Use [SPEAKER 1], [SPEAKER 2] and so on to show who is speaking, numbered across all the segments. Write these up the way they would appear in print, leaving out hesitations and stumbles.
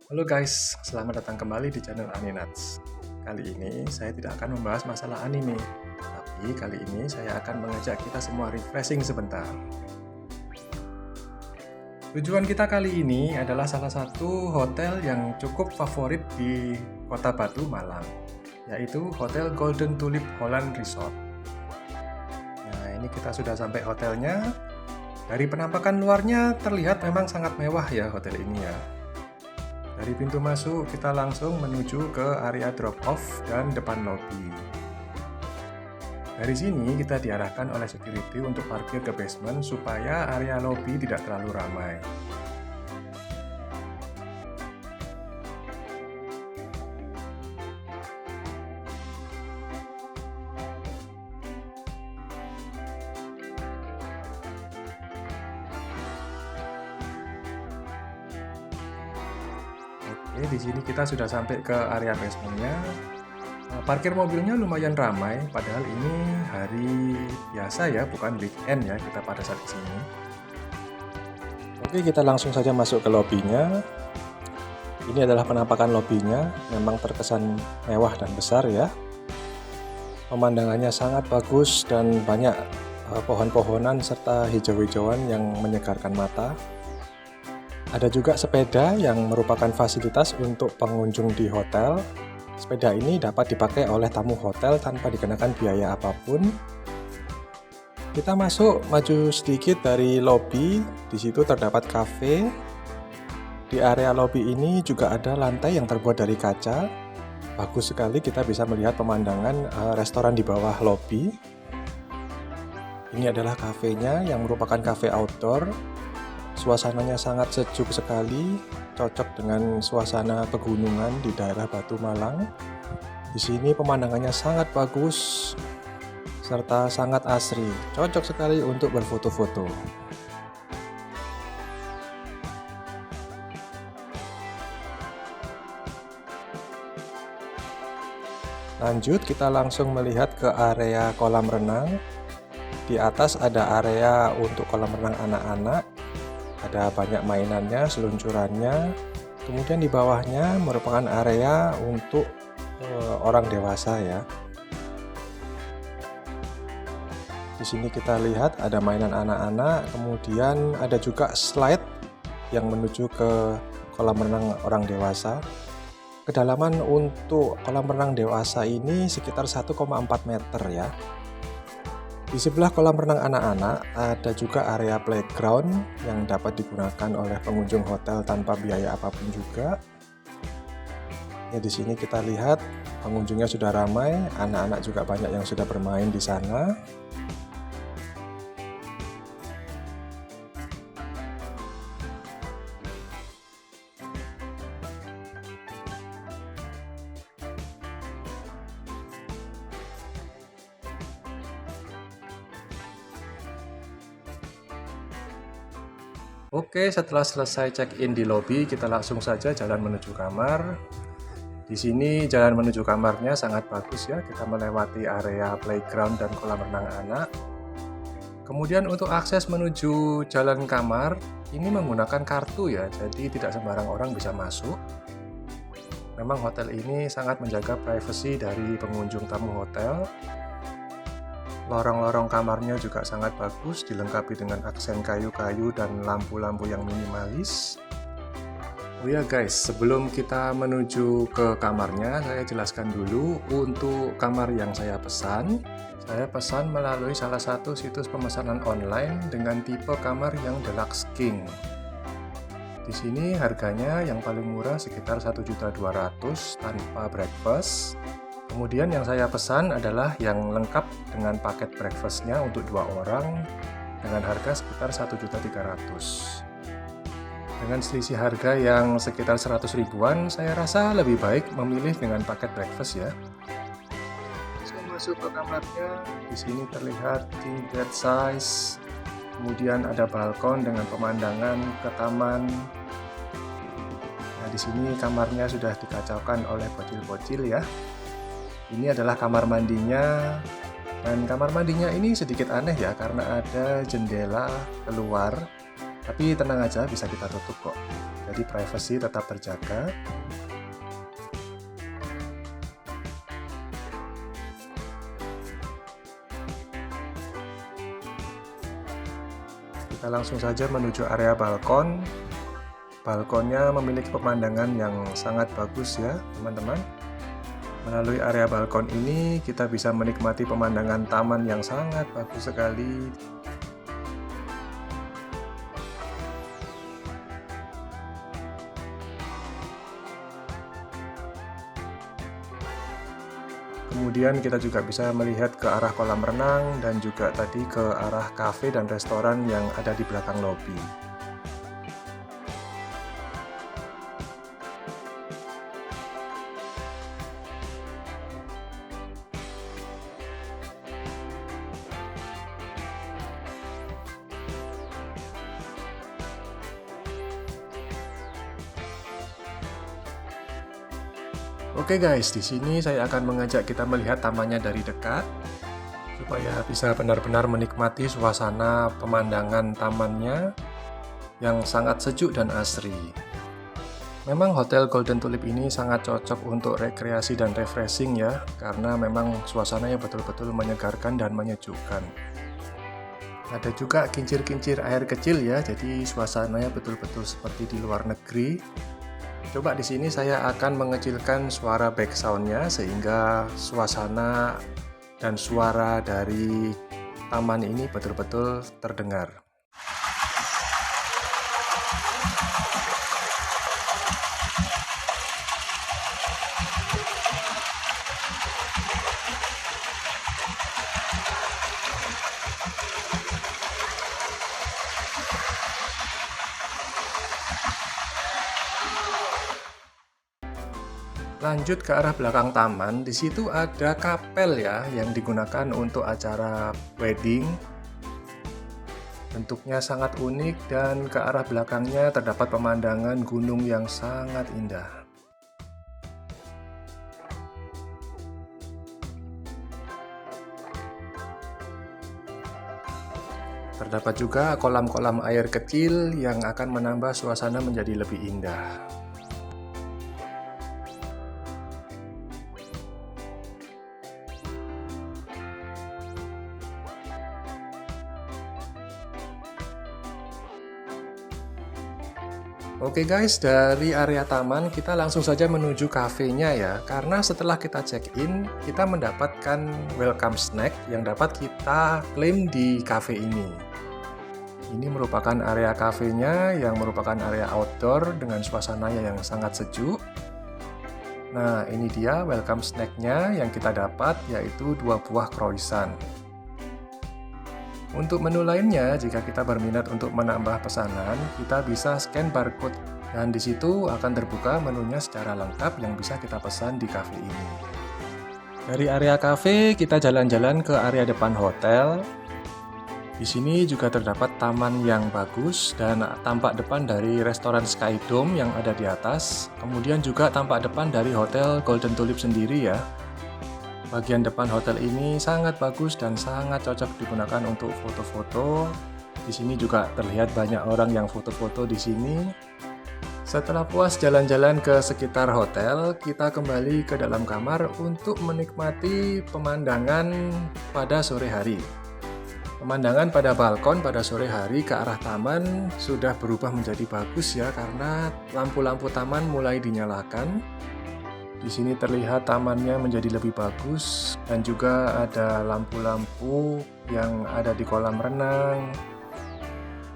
[SPEAKER 1] Halo guys, selamat datang kembali di channel Aninats. Kali ini saya tidak akan membahas masalah anime, tapi kali ini saya akan mengajak kita semua refreshing sebentar. Tujuan kita kali ini adalah salah satu hotel yang cukup favorit di Kota Batu, Malang, yaitu Hotel Golden Tulip Holland Resort. Nah, ini kita sudah sampai hotelnya. Dari penampakan luarnya terlihat memang sangat mewah ya hotel ini ya. Dari pintu masuk, kita langsung menuju ke area drop-off dan depan lobi. Dari sini, kita diarahkan oleh security untuk parkir ke basement supaya area lobi tidak terlalu ramai. Oke, di sini kita sudah sampai ke area basementnya. Parkir mobilnya lumayan ramai, padahal ini hari biasa ya, bukan weekend ya kita pada saat kesini. Oke, kita langsung saja masuk ke lobinya. Ini adalah penampakan lobinya, memang terkesan mewah dan besar ya. Pemandangannya sangat bagus dan banyak pohon-pohonan serta hijau-hijauan yang menyegarkan mata. Ada juga sepeda yang merupakan fasilitas untuk pengunjung di hotel. Sepeda ini dapat dipakai oleh tamu hotel tanpa dikenakan biaya apapun. Kita masuk maju sedikit dari lobi, di situ terdapat kafe. Di area lobi ini juga ada lantai yang terbuat dari kaca. Bagus sekali, kita bisa melihat pemandangan restoran di bawah lobi. Ini adalah kafenya yang merupakan kafe outdoor. Suasananya sangat sejuk sekali, cocok dengan suasana pegunungan di daerah Batu Malang. Di sini pemandangannya sangat bagus serta sangat asri, cocok sekali untuk berfoto-foto. Lanjut, kita langsung melihat ke area kolam renang. Di atas ada area untuk kolam renang anak-anak. Ada banyak mainannya, seluncurannya. Kemudian di bawahnya merupakan area untuk orang dewasa ya. Di sini kita lihat ada mainan anak-anak, kemudian ada juga slide yang menuju ke kolam renang orang dewasa. Kedalaman untuk kolam renang dewasa ini sekitar 1,4 meter ya. Di sebelah kolam renang anak-anak ada juga area playground yang dapat digunakan oleh pengunjung hotel tanpa biaya apapun juga. Ya, di sini kita lihat pengunjungnya sudah ramai, anak-anak juga banyak yang sudah bermain di sana. Oke, setelah selesai check-in di lobi, kita langsung saja jalan menuju kamar. Di sini jalan menuju kamarnya sangat bagus ya, kita melewati area playground dan kolam renang anak. Kemudian untuk akses menuju jalan kamar, ini menggunakan kartu ya, jadi tidak sembarang orang bisa masuk. Memang hotel ini sangat menjaga privasi dari pengunjung tamu hotel. Lorong-lorong kamarnya juga sangat bagus, dilengkapi dengan aksen kayu-kayu dan lampu-lampu yang minimalis. Oh ya guys, sebelum kita menuju ke kamarnya, saya jelaskan dulu untuk kamar yang saya pesan. Saya pesan melalui salah satu situs pemesanan online dengan tipe kamar yang Deluxe King. Di sini harganya yang paling murah sekitar 1.200.000 tanpa breakfast. Kemudian yang saya pesan adalah yang lengkap dengan paket breakfastnya untuk 2 orang dengan harga sekitar 1.300.000. Dengan selisih harga yang sekitar 100 ribuan, saya rasa lebih baik memilih dengan paket breakfast ya. Langsung masuk ke kamarnya, di sini terlihat king bed size, kemudian ada balkon dengan pemandangan ke taman. Nah, di sini kamarnya sudah dikacaukan oleh bocil-bocil ya. Ini adalah kamar mandinya, dan kamar mandinya ini sedikit aneh ya karena ada jendela keluar Tapi tenang aja, bisa kita tutup kok. Jadi privacy tetap terjaga. Kita langsung saja menuju area balkon. Balkonnya memiliki pemandangan yang sangat bagus ya, teman-teman. Melalui area balkon ini kita bisa menikmati pemandangan taman yang sangat bagus sekali. Kemudian kita juga bisa melihat ke arah kolam renang dan juga tadi ke arah kafe dan restoran yang ada di belakang lobi. Oke guys, di sini saya akan mengajak kita melihat tamannya dari dekat supaya bisa benar-benar menikmati suasana pemandangan tamannya yang sangat sejuk dan asri. Memang Hotel Golden Tulip ini sangat cocok untuk rekreasi dan refreshing ya, karena memang suasananya betul-betul menyegarkan dan menyejukkan. Ada juga kincir-kincir air kecil ya, jadi suasananya betul-betul seperti di luar negeri. Coba di sini saya akan mengecilkan suara backsound-nya sehingga suasana dan suara dari taman ini betul-betul terdengar. Lanjut ke arah belakang taman, di situ ada kapel ya yang digunakan untuk acara wedding. Bentuknya sangat unik dan ke arah belakangnya terdapat pemandangan gunung yang sangat indah. Terdapat juga kolam-kolam air kecil yang akan menambah suasana menjadi lebih indah. Oke guys, dari area taman kita langsung saja menuju kafenya ya. Karena setelah kita check-in, kita mendapatkan welcome snack yang dapat kita klaim di cafe ini. Ini merupakan area kafenya yang merupakan area outdoor dengan suasananya yang sangat sejuk. Nah, ini dia welcome snack-nya yang kita dapat, yaitu 2 buah croissant. Untuk menu lainnya, jika kita berminat untuk menambah pesanan, kita bisa scan barcode dan di situ akan terbuka menunya secara lengkap yang bisa kita pesan di cafe ini. Dari area cafe, kita jalan-jalan ke area depan hotel. Di sini juga terdapat taman yang bagus dan tampak depan dari restoran Skydome yang ada di atas. Kemudian juga tampak depan dari Hotel Golden Tulip sendiri ya. Bagian depan hotel ini sangat bagus dan sangat cocok digunakan untuk foto-foto. Di sini juga terlihat banyak orang yang foto-foto di sini. Setelah puas jalan-jalan ke sekitar hotel, kita kembali ke dalam kamar untuk menikmati pemandangan pada sore hari. Pemandangan pada balkon pada sore hari ke arah taman sudah berubah menjadi bagus ya, karena lampu-lampu taman mulai dinyalakan. Di sini terlihat tamannya menjadi lebih bagus dan juga ada lampu-lampu yang ada di kolam renang.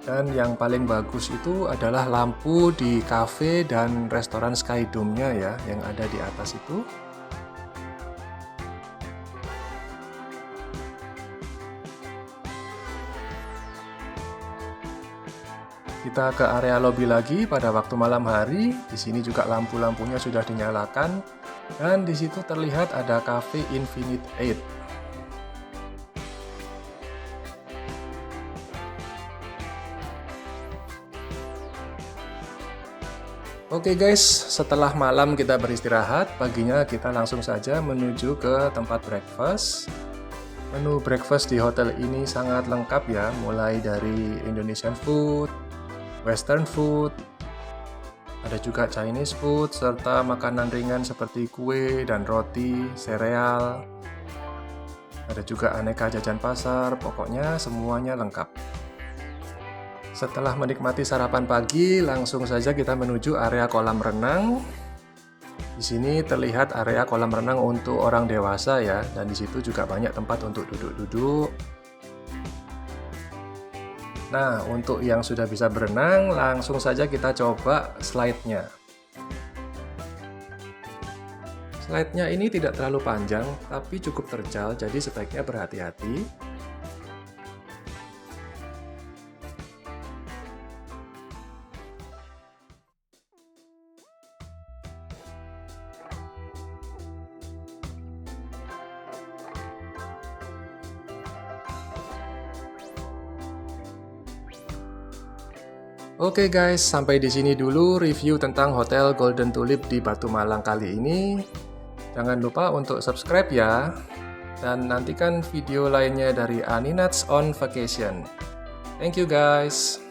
[SPEAKER 1] Dan yang paling bagus itu adalah lampu di cafe dan restoran Skydome-nya ya yang ada di atas itu. Kita ke area lobi lagi pada waktu malam hari. Di sini juga lampu-lampunya sudah dinyalakan dan di situ terlihat ada cafe Infinite 8. Oke guys, setelah malam kita beristirahat, paginya kita langsung saja menuju ke tempat breakfast. Menu breakfast di hotel ini sangat lengkap ya, mulai dari Indonesian food, Western food, ada juga Chinese food, serta makanan ringan seperti kue dan roti, sereal. Ada juga aneka jajan pasar, pokoknya semuanya lengkap. Setelah menikmati sarapan pagi, langsung saja kita menuju area kolam renang. Di sini terlihat area kolam renang untuk orang dewasa ya, dan di situ juga banyak tempat untuk duduk-duduk. Nah, untuk yang sudah bisa berenang, langsung saja kita coba slide-nya. Slide-nya ini tidak terlalu panjang, tapi cukup terjal, jadi sebaiknya berhati-hati. Oke guys, sampai di sini dulu review tentang Hotel Golden Tulip di Batu Malang kali ini. Jangan lupa untuk subscribe ya. Dan nantikan video lainnya dari Aninats on Vacation. Thank you guys.